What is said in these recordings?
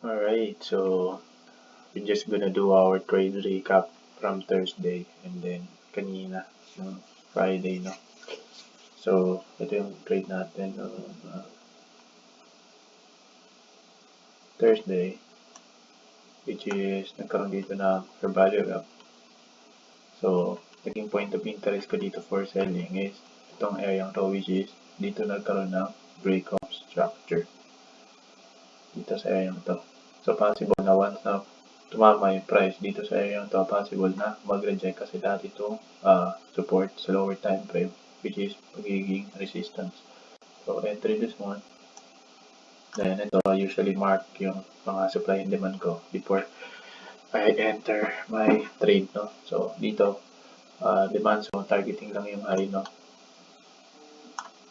Alright, so we're just gonna do our trade recap from Thursday and then kanina, no, Friday, no? So, ito yung trade natin no, Thursday, which is nagkaroon dito na fair value gap. So, naging point of interest ko dito for selling is itong area to, which is dito nagkaroon ng break of structure dito sa area to. So, possible na once na tumama yung price dito sa area to, possible na mag-reject kasi dati itong support sa lower time frame, which is magiging resistance. So, entry this one. Then, ito, usually mark yung mga supply and demand ko before I enter my trade, no? So, dito, demand zone, targeting lang yung high, no?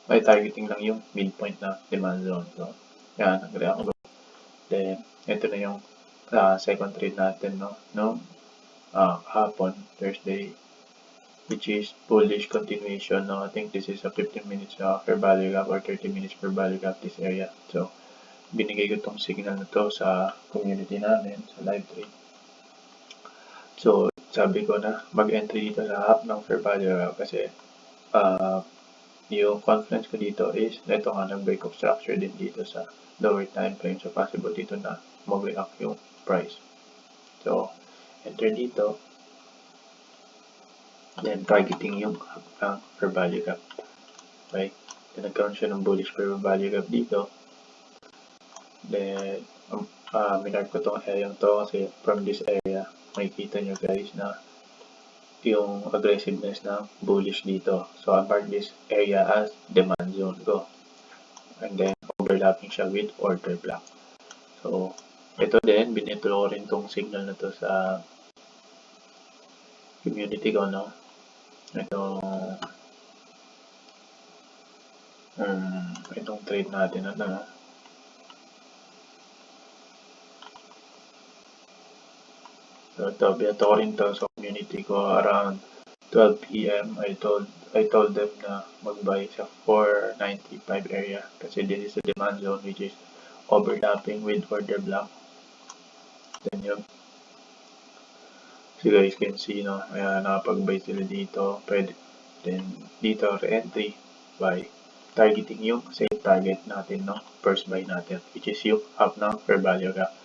May targeting lang yung midpoint na demand zone. So, yan, nag-react. Then, ito na yung second trade natin, no? Hapon, Thursday, which is bullish continuation, no? I think this is a 15 minutes fair value gap or 30 minutes fair value gap this area. So, binigay ko tong signal na to sa community namin, sa live trade. So, sabi ko na mag-entry dito sa half ng fair value gap kasi yung confidence ko dito is ito nga nag-break of structure din dito sa lower time frame. So, possible dito na mag-react yung price. So, enter dito. Then, targeting yung fair value gap. Okay? Then, nagkaroon siya ng bullish fair value gap dito. Then, minark ko tong area to kasi from this area, makikita nyo guys na yung aggressiveness ng bullish dito. So, I mark this area as demand zone ko. And then, overlapping siya with order block. So, ito din, binito ko rin tong signal na to sa community ko, no? Itong trade natin, So, ito, binito ko rin to sa community ko around 12 p.m. I told them na mag-buy sa 495 area kasi this is a demand zone which is overlapping with order block. Then yun. So guys can see, no, nakapag-buy sila dito. Pwede. Then dito, re-entry, buy. Targeting yung same target natin, no, first buy natin, which is yung up ng fair value gap.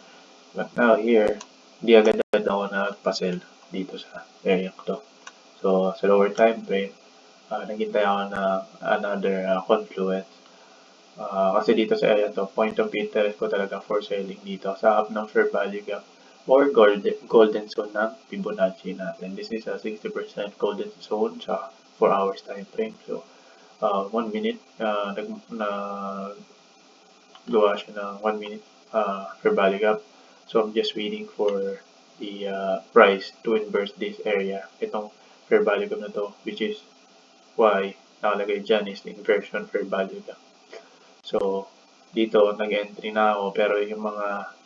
But now here, hindi agad-agad ako nagpa-sell dito sa area ko to. So, sa lower time frame, naghintay ako na another confluence. Kasi dito sa area to, point of interest ko talaga for selling dito sa up ng fair value gap or golden zone ng Fibonacci natin. This is a 60% golden zone sa 4 hours time frame. So, 1 minute, gawa siya ng 1 minute fair value gap. So, I'm just waiting for the price to inverse this area. Itong fair value gap na to, which is why nakalagay dyan is inversion fair value gap. So, dito, nag-entry na ako, pero yung mga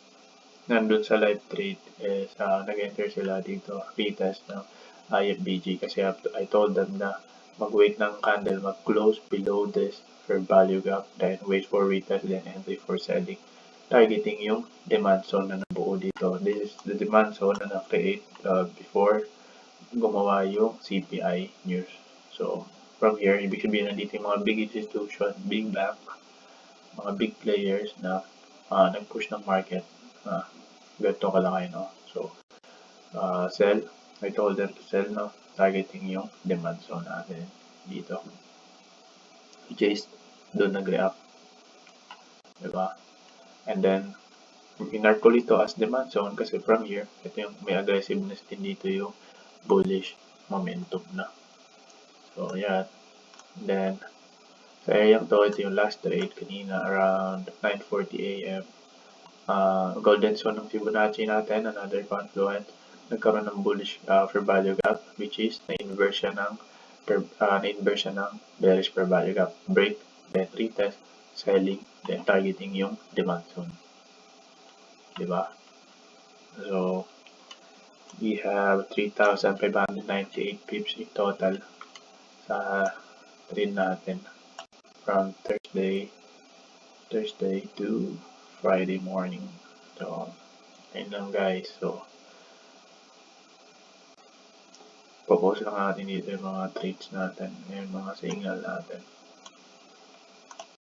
nandun sa live trade is nag-enter sila dito, retest ng IFBG kasi I told them na mag-wait ng candle, mag-close below this fair value gap, then wait for retest, then entry for selling. Targeting yung demand zone na nabuo dito. This is the demand zone na na-create before gumawa yung CPI news. So, from here, ibig sabihin nandito yung mga big institution, big bank, mga big players na nag-push ng market. Ganito kalaki, no? So, sell. I told them to sell, no? Targeting yung demand zone natin dito. Which is, doon nag-react. Diba? And then, pinark ko ito as demand zone kasi from here, ito yung may aggressiveness din dito yung bullish momentum na. So, yan. And then, sa area to, ito yung last trade kanina around 9:40 a.m. Golden zone ng Fibonacci natin, another confluence. Nagkaroon ng bullish fair value gap, which is na-inverse siya ng bearish fair value gap. Break, then retest, selling, then targeting yung demand zone. Diba? So, we have 3,598 pips in total sa trade natin from Thursday to Friday morning. So, ayun lang guys. So, popost lang natin dito yung mga traits natin, yung mga signal natin.